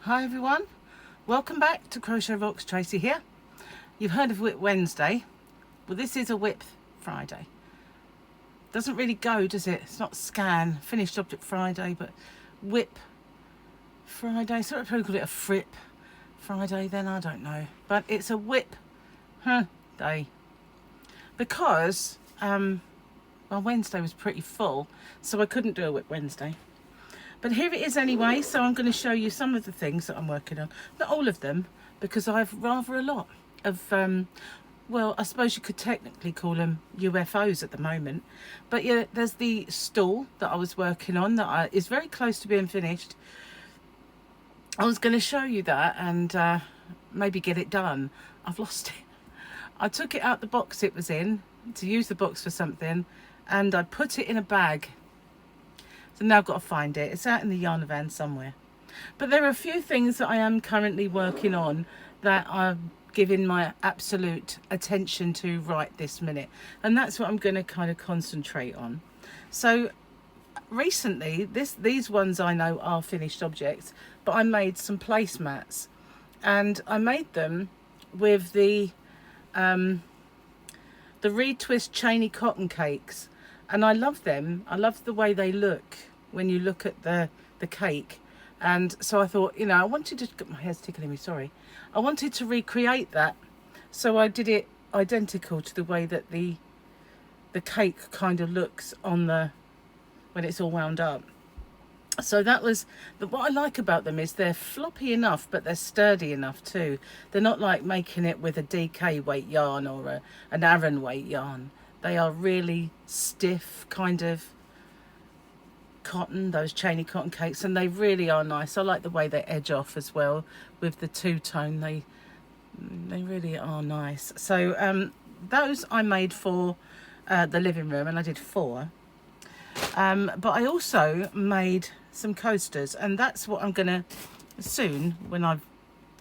Hi everyone, welcome back to Crochet Rocks. Tracy here. You've heard of Wip Wednesday. Well, this is a Wip Friday. Doesn't really go, does it? It's not scan, finished object Friday, but Wip Friday. So I'd probably call it a Fripp Friday then, I don't know. But it's a Wip day. Because well, Wednesday was pretty full, so I couldn't do a Wip Wednesday. But here it is anyway, so I'm going to show you some of the things that I'm working on. Not all of them, because I have rather a lot of, well, I suppose you could technically call them UFOs at the moment. But yeah, there's the stool that I was working on that is very close to being finished. I was going to show you that and maybe get it done. I've lost it. I took it out the box it was in to use the box for something, and I put it in a bag. So now I've got to find it. It's out in the yarn van somewhere. But there are a few things that I am currently working on that I'm giving my absolute attention to right this minute. And that's what I'm going to kind of concentrate on. So recently, these ones I know are finished objects, but I made some placemats. And I made them with the retwist chainy cotton cakes. And I love them. I love the way they look when you look at the cake. And so I thought, you know, I wanted to, my hair's tickling me, sorry. I wanted to recreate that. So I did it identical to the way that the cake kind of looks on when it's all wound up. So that was, what I like about them is they're floppy enough, but they're sturdy enough too. They're not like making it with a DK weight yarn or an Aran weight yarn. They are really stiff kind of cotton, those chainy cotton cakes, and they really are nice. I like the way they edge off as well with the two-tone. They really are nice. So those I made for the living room, and I did 4. But I also made some coasters, and that's what I'm gonna soon, when I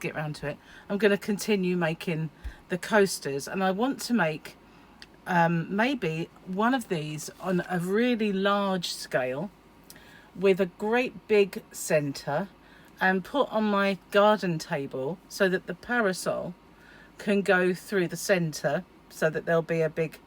get around to it, I'm gonna continue making the coasters. And I want to make maybe one of these on a really large scale with a great big center and put on my garden table so that the parasol can go through the center, so that there'll be a big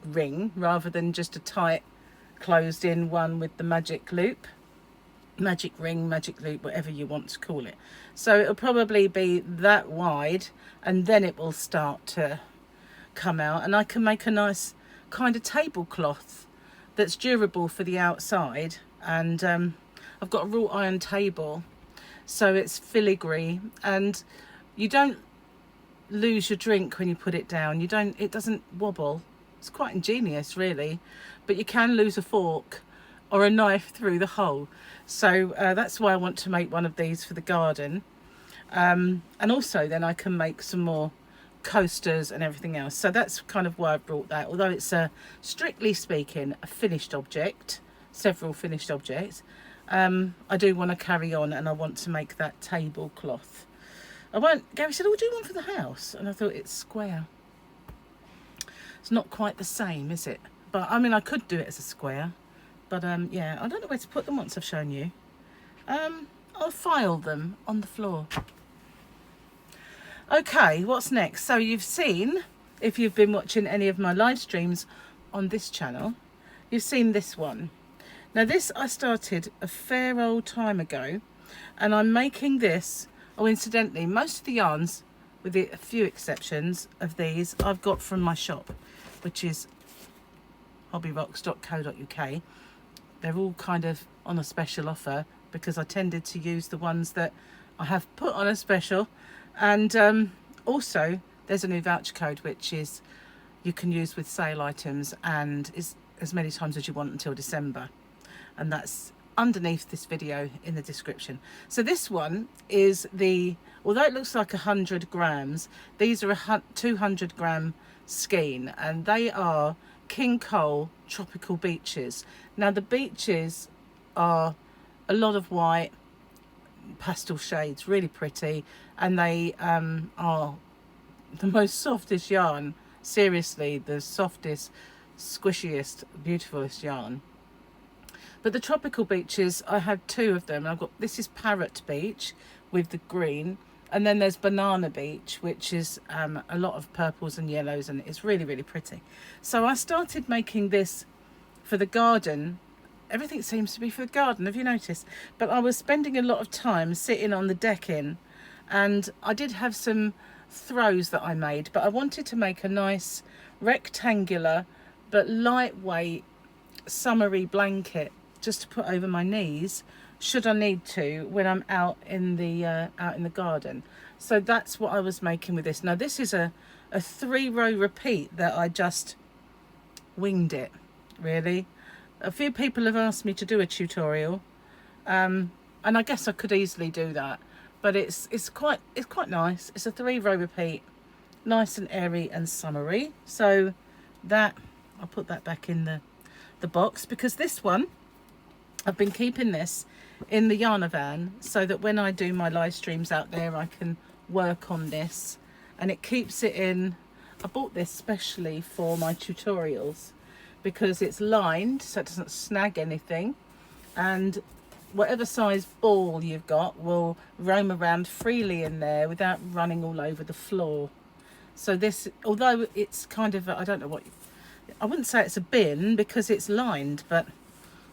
ring rather than just a tight closed in one with the magic loop, magic ring, magic loop, whatever you want to call it. So it'll probably be that wide, and then it will start to come out, and I can make a nice kind of tablecloth that's durable for the outside. And I've got a wrought iron table, so it's filigree, and you don't lose your drink when you put it down. It doesn't wobble. It's quite ingenious really, but you can lose a fork or a knife through the hole. So that's why I want to make one of these for the garden, and also then I can make some more coasters and everything else. So that's kind of why I brought that, although it's strictly speaking a finished object, several finished objects. I do want to carry on, and I want to make that tablecloth. Gary said, oh, do you want for the house? And I thought, it's square. It's not quite the same, is it? But I mean, I could do it as a square, but yeah, I don't know where to put them once I've shown you. I'll file them on the floor. Okay, what's next? So you've seen, if you've been watching any of my live streams on this channel, you've seen this one. Now this I started a fair old time ago, and I'm making this, oh incidentally, most of the yarns, with a few exceptions of these, I've got from my shop, which is hobbyrocks.co.uk. They're all kind of on a special offer because I tended to use the ones that I have put on a special. And also there's a new voucher code which is you can use with sale items, and is as many times as you want until December, and that's underneath this video in the description. So this one is although it looks like 100 grams, these are a 200 gram skein, and they are King Cole tropical beaches. Now the beaches are a lot of white pastel shades, really pretty, and they are the most softest yarn, seriously, the softest, squishiest, beautifulest yarn. But the tropical beaches, I had 2 of them. I've got, this is Parrot Beach, with the green. And then there's Banana Beach, which is a lot of purples and yellows, and it's really, really pretty. So I started making this for the garden. Everything seems to be for the garden, have you noticed? But I was spending a lot of time sitting on the decking, and I did have some throws that I made, but I wanted to make a nice rectangular but lightweight summery blanket just to put over my knees should I need to when I'm out in the garden. So that's what I was making with this. Now this is a 3-row repeat that I just winged it, really. A few people have asked me to do a tutorial, and I guess I could easily do that, but it's quite nice. It's a 3-row repeat, nice and airy and summery. So that, I'll put that back in the box, because this one, I've been keeping this in the yarn van so that when I do my live streams out there I can work on this, and it keeps it in. I bought this specially for my tutorials because it's lined so it doesn't snag anything, and whatever size ball you've got will roam around freely in there without running all over the floor. So this, although it's kind of I don't know what, I wouldn't say it's a bin because it's lined, but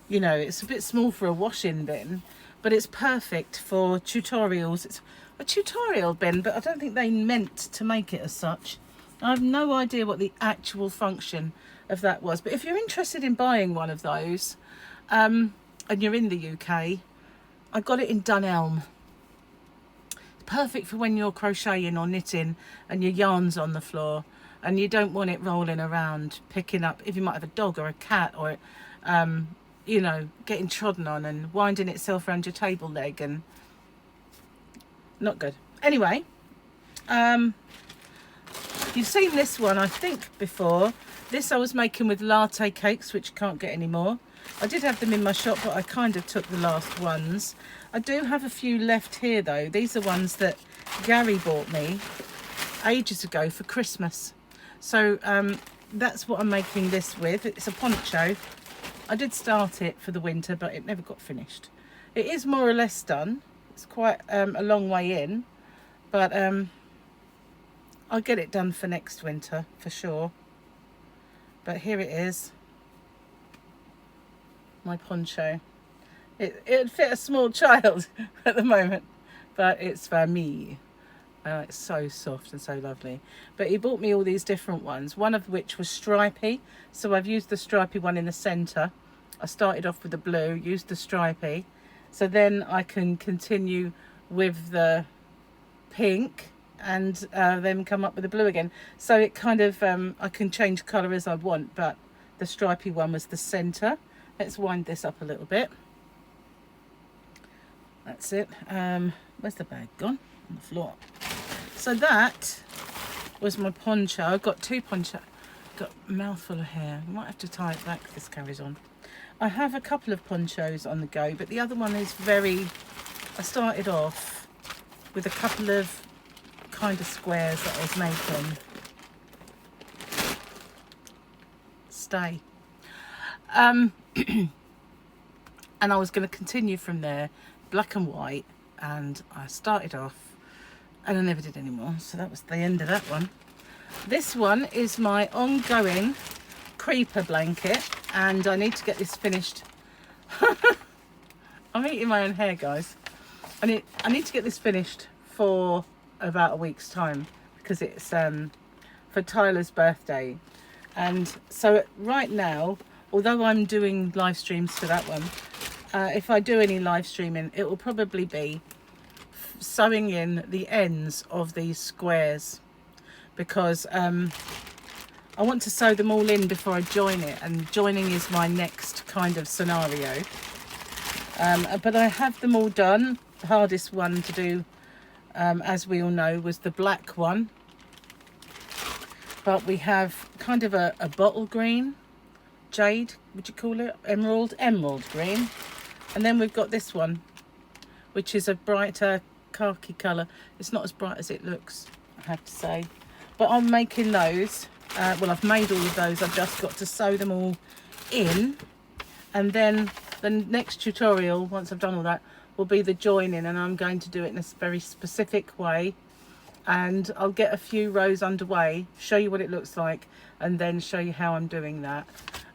you know, it's a bit small for a washing bin, but it's perfect for tutorials. It's a tutorial bin, but I don't think they meant to make it as such. I have no idea what the actual function of that was. But if you're interested in buying one of those, and you're in the UK, I got it in Dunelm. It's perfect for when you're crocheting or knitting and your yarn's on the floor and you don't want it rolling around, picking up, if you might have a dog or a cat, or you know, getting trodden on and winding itself around your table leg, and not good. Anyway, you've seen this one I think before. This I was making with latte cakes, which can't get any more. I did have them in my shop, but I kind of took the last ones. I do have a few left here though. These are ones that Gary bought me ages ago for Christmas. So that's what I'm making this with. It's a poncho. I did start it for the winter, but it never got finished. It is more or less done. It's quite a long way in, but I'll get it done for next winter for sure. But here it is, my poncho. It'd fit a small child at the moment, but it's for me. It's so soft and so lovely. But he bought me all these different ones, one of which was stripy, so I've used the stripy one in the centre. I started off with the blue, used the stripy, so then I can continue with the pink and then come up with the blue again. So it kind of, I can change colour as I want, but the stripy one was the centre. Let's wind this up a little bit. That's it. Where's the bag gone? On the floor. So that was my poncho. I've got 2 ponchos. Got a mouthful of hair. I might have to tie it back if this carries on. I have a couple of ponchos on the go, but the other one is very... I started off with a couple of kind of squares that I was making. Stay. And I was going to continue from there, black and white, and I started off and I never did any more, so that was the end of that one. This one is my ongoing creeper blanket, and I need to get this finished. I'm eating my own hair, guys. I need to get this finished for about a week's time, because it's for Tyler's birthday. And so right now, although I'm doing live streams for that one, if I do any live streaming, it will probably be sewing in the ends of these squares, because I want to sew them all in before I join it, and joining is my next kind of scenario. But I have them all done. The hardest one to do, as we all know, was the black one. But we have kind of a bottle green, jade, would you call it? Emerald green. And then we've got this one, which is a brighter khaki colour. It's not as bright as it looks, I have to say. But I'm making those. Well, I've made all of those. I've just got to sew them all in. And then the next tutorial, once I've done all that, will be the joining, and I'm going to do it in a very specific way. And I'll get a few rows underway, show you what it looks like, and then show you how I'm doing that.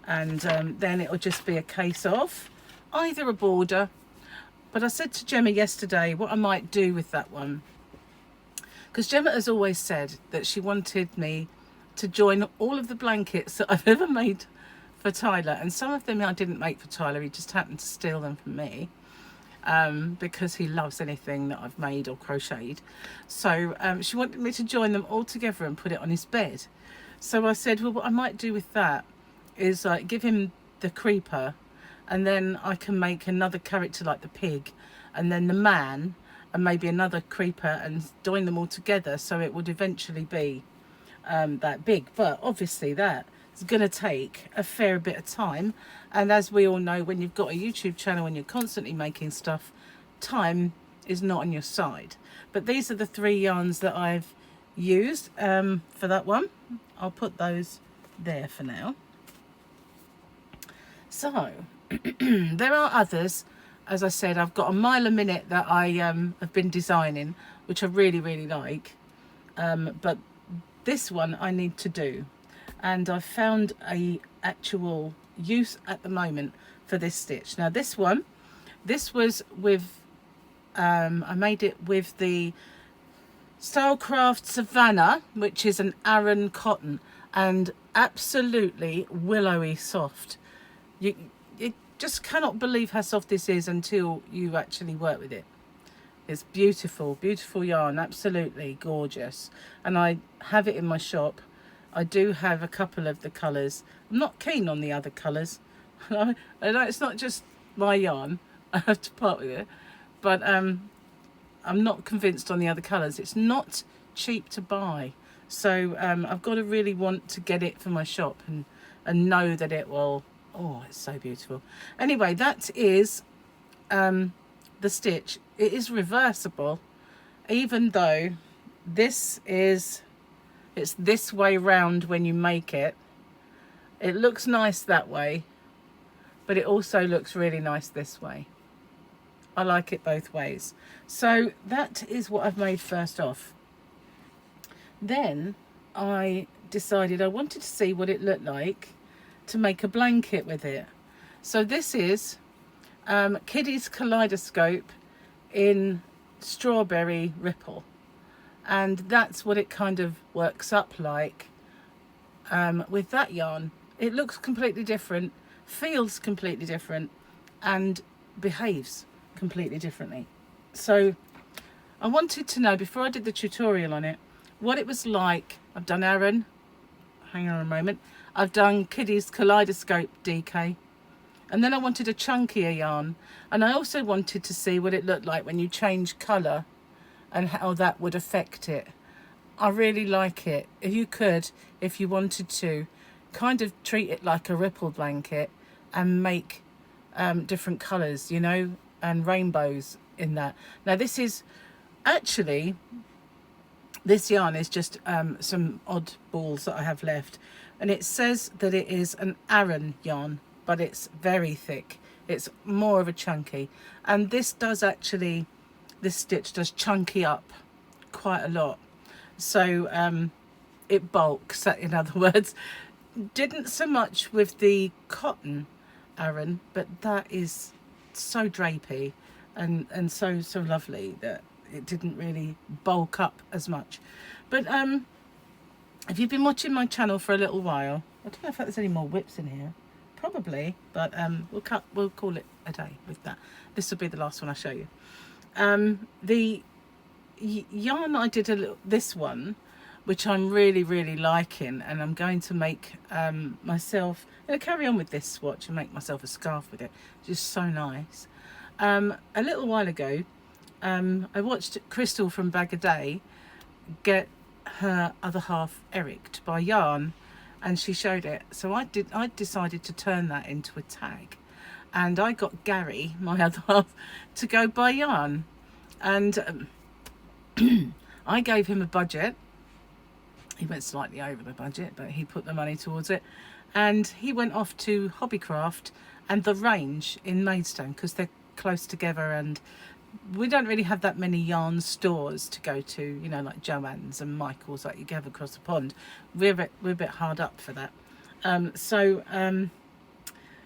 And then it'll just be a case of either a border. But I said to Gemma yesterday what I might do with that one, because Gemma has always said that she wanted me to join all of the blankets that I've ever made for Tyler, and some of them I didn't make for Tyler, he just happened to steal them from me. Because he loves anything that I've made or crocheted. So she wanted me to join them all together and put it on his bed. So I said, well, what I might do with that is like give him the creeper, and then I can make another character like the pig, and then the man, and maybe another creeper, and join them all together, so it would eventually be that big. But obviously that is going to take a fair bit of time, and as we all know, when you've got a YouTube channel and you're constantly making stuff, time is not on your side. But these are the 3 yarns that I've used for that one. I'll put those there for now. So there are others. As I said, I've got a mile a minute that I have been designing, which I really like, but this one I need to do, and I've found a actual use at the moment for this stitch. Now this one, this was with I made it with the Stylecraft Savannah, which is an Aran cotton, and absolutely willowy soft. You just cannot believe how soft this is until you actually work with it. It's beautiful yarn, absolutely gorgeous, and I have it in my shop. I do have a couple of the colours. I'm not keen on the other colours. I know it's not just my yarn, I have to part with it, but I'm not convinced on the other colours. It's not cheap to buy, so I've got to really want to get it for my shop and know that it will. Oh, it's so beautiful. Anyway, that is the stitch. It is reversible, even though this is, it's this way round when you make it. It looks nice that way, but it also looks really nice this way. I like it both ways. So that is what I've made first off. Then I decided I wanted to see what it looked like to make a blanket with it. So this is Kiddy's Kaleidoscope in Strawberry Ripple, and that's what it kind of works up like with that yarn. It looks completely different, feels completely different, and behaves completely differently. So I wanted to know, before I did the tutorial on it, what it was like. I've done Aran, hang on a moment, I've done Kiddy's Kaleidoscope DK, and then I wanted a chunkier yarn, and I also wanted to see what it looked like when you change colour and how that would affect it. I really like it. If you could, if you wanted to, kind of treat it like a ripple blanket and make different colours, you know, and rainbows in that. Now this is actually, this yarn is just some odd balls that I have left, and it says that it is an Aran yarn, but it's very thick. It's more of a chunky, and this does actually, this stitch does chunky up quite a lot, so it bulks, in other words. Didn't so much with the cotton Aran, but that is so drapey and so lovely that it didn't really bulk up as much. But if you've been watching my channel for a little while, I don't know if there's any more whips in here, probably, but we'll call it a day with that. This will be the last one I show you. The yarn I did this one, which I'm really liking, and I'm going to make myself, I'm going to carry on with this swatch and make myself a scarf with it. It's just so nice. A little while ago, I watched Crystal from Bag a Day get her other half Eric to buy yarn, and she showed it. So I decided to turn that into a tag, and I got Gary, my other half, to go buy yarn, and I gave him a budget. He went slightly over the budget, but he put the money towards it, and he went off to Hobbycraft and The Range in Maidstone, because they're close together and we don't really have that many yarn stores to go to, you know, like Joann's and Michael's like you have across the pond. We're a bit hard up for that.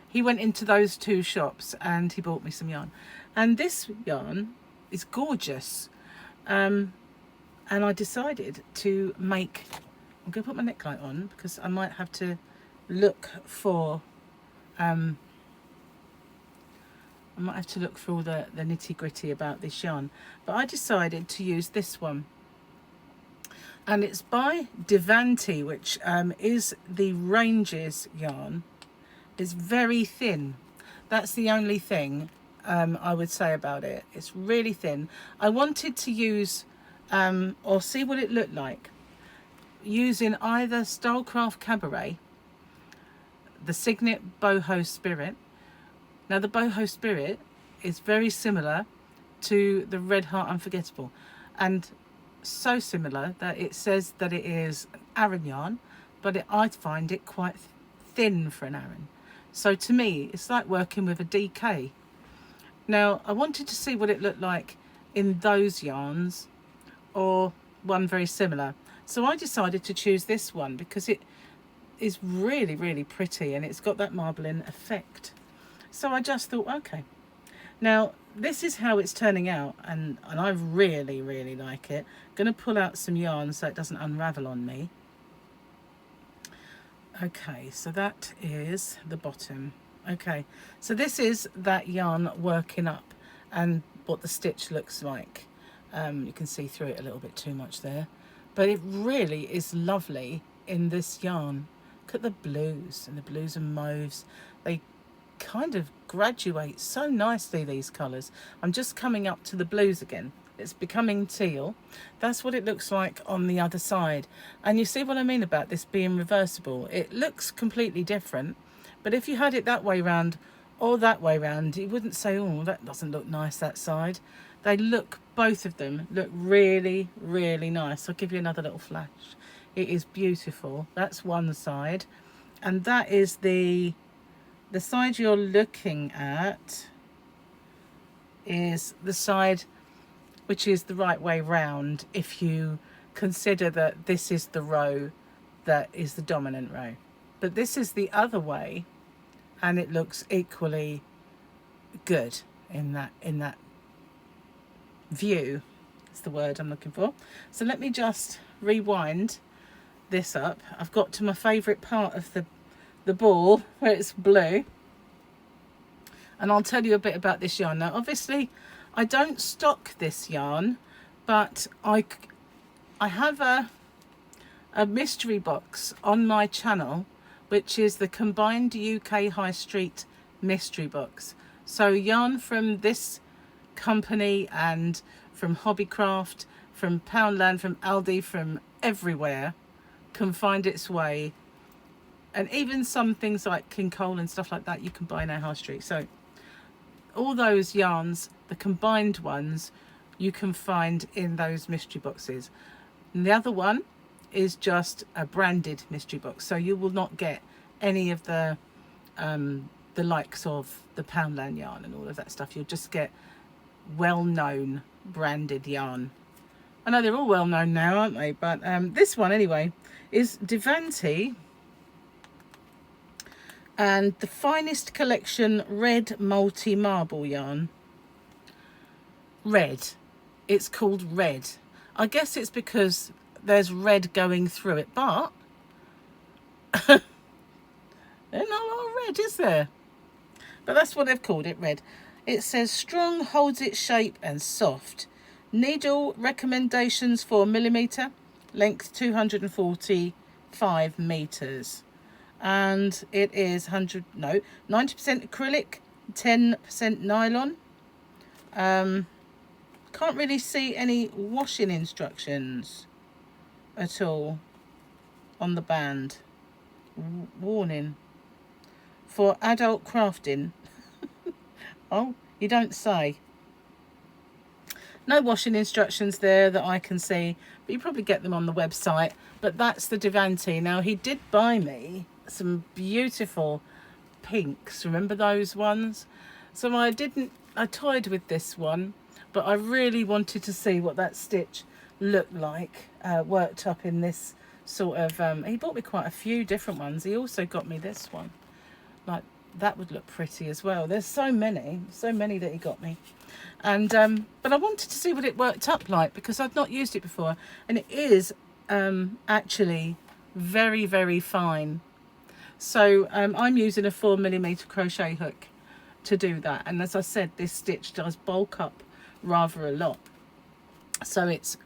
He went into those two shops and he bought me some yarn. And this yarn is gorgeous. And I decided to make, I'm going to put my neckline on because I might have to look for, I might have to look for all the nitty gritty about this yarn. But I decided to use this one. And it's by Devanti, which is the Ranges yarn. It's very thin. That's the only thing I would say about it. It's really thin. I wanted to use or see what it looked like using either Stylecraft Cabaret, the Signet Boho Spirit. Now the Boho Spirit is very similar to the Red Heart Unforgettable, and so similar that it says that it is Aran yarn, but I find it quite thin for an Aran. So to me, it's like working with a DK. Now, I wanted to see what it looked like in those yarns or one very similar. So I decided to choose this one because it is really, really pretty and it's got that marbling effect. So I just thought, okay. Now, this is how it's turning out and I really, really like it. I'm going to pull out some yarn so it doesn't unravel on me. Okay, so that is the bottom. Okay, so this is that yarn working up and what the stitch looks like. You can see through it a little bit too much there, but it really is lovely in this yarn. Look at the blues and the blues and mauves. They kind of graduate so nicely, these colours. I'm just coming up to the blues again. It's becoming teal. That's what it looks like on the other side. And you see what I mean about this being reversible. It looks completely different, but if you had it that way round or that way round, you wouldn't say, oh, that doesn't look nice, that side. They look, both of them look really, really nice. I'll give you another little flash. It is beautiful. That's one side. And that is the side you're looking at is the side which is the right way round if you consider that this is the row that is the dominant row. But this is the other way and it looks equally good in that view. That's the word I'm looking for. So let me just rewind this up. I've got to my favourite part of the ball where it's blue. And I'll tell you a bit about this yarn. Now obviously I don't stock this yarn, but I have a mystery box on my channel, which is the Combined UK High Street mystery box. So yarn from this company and from Hobbycraft, from Poundland, from Aldi, from everywhere can find its way. And even some things like King Cole and stuff like that you can buy in our high street. So all those yarns, the combined ones, you can find in those mystery boxes. And the other one is just a branded mystery box, so you will not get any of the likes of the Poundland yarn and all of that stuff. You'll just get well-known branded yarn. I know they're all well-known now, aren't they? But this one anyway is Devanti. And the Finest Collection Red Multi Marble yarn. Red. It's called Red. I guess it's because there's red going through it, but there's not a lot of red, is there? But that's what they've called it, Red. It says strong, holds its shape and soft. Needle recommendations for millimetre, length 245 metres. And it is 90% acrylic, 10% nylon. Can't really see any washing instructions at all on the band. Warning for adult crafting. Oh, you don't say. No washing instructions there that I can see, but you probably get them on the website. But that's the Devanti. Now he did buy me some beautiful pinks, remember those ones? So I toyed with this one. but I really wanted to see what that stitch looked like worked up in this sort of he bought me quite a few different ones. He also got me this one, like that would look pretty as well. There's so many that he got me. And but I wanted to see what it worked up like, because I'd not used it before, and it is actually very, very fine. So I'm using a 4mm crochet hook to do that, and as I said, this stitch does bulk up rather a lot, so it's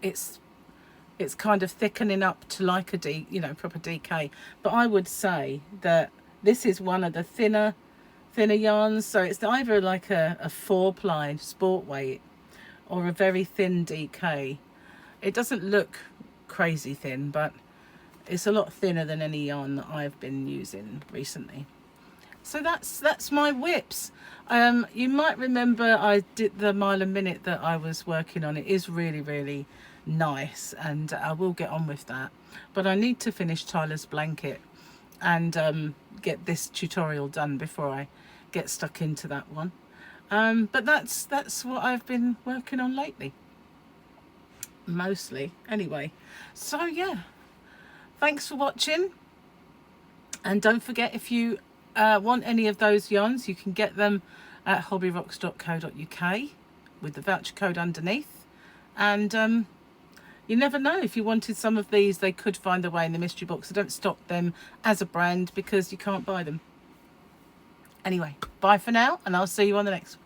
kind of thickening up to like a proper DK. But I would say that this is one of the thinner yarns, so it's either like a 4-ply sport weight or a very thin DK. It doesn't look crazy thin, but it's a lot thinner than any yarn that I've been using recently. So that's my whips. You might remember I did the mile a minute that I was working on. It is really, really nice, and I will get on with that. But I need to finish Tyler's blanket and get this tutorial done before I get stuck into that one. But that's what I've been working on lately, mostly anyway. So yeah, thanks for watching, and don't forget, if you want any of those yarns, you can get them at hobbyrocks.co.uk with the voucher code underneath. And you never know, if you wanted some of these, they could find their way in the mystery box. I don't stock them as a brand because you can't buy them. Anyway, bye for now, and I'll see you on the next one.